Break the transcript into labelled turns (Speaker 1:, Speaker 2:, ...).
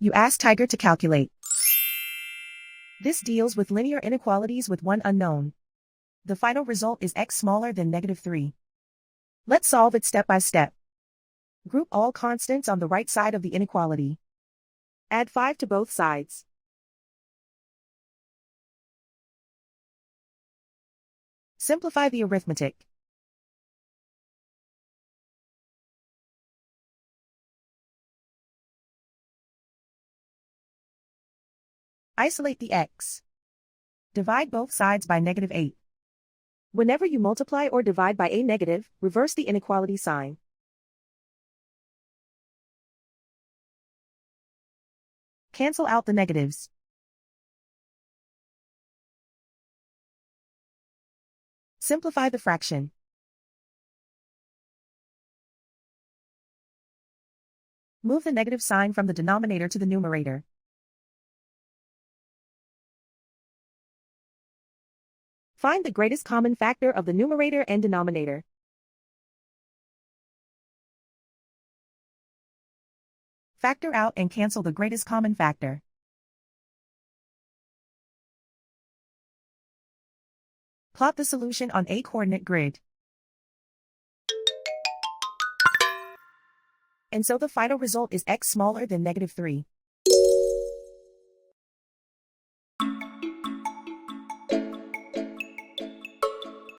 Speaker 1: You ask Tiger to calculate. This deals with linear inequalities with one unknown. The final result is x smaller than -3. Let's solve it step by step. Group all constants on the right side of the inequality. Add 5 to both sides. Simplify the arithmetic. Isolate the x. Divide both sides by -8. Whenever you multiply or divide by a negative, reverse the inequality sign. Cancel out the negatives. Simplify the fraction. Move the negative sign from the denominator to the numerator. Find the greatest common factor of the numerator and denominator. Factor out and cancel the greatest common factor. Plot the solution on a coordinate grid. And so the final result is x smaller than -3.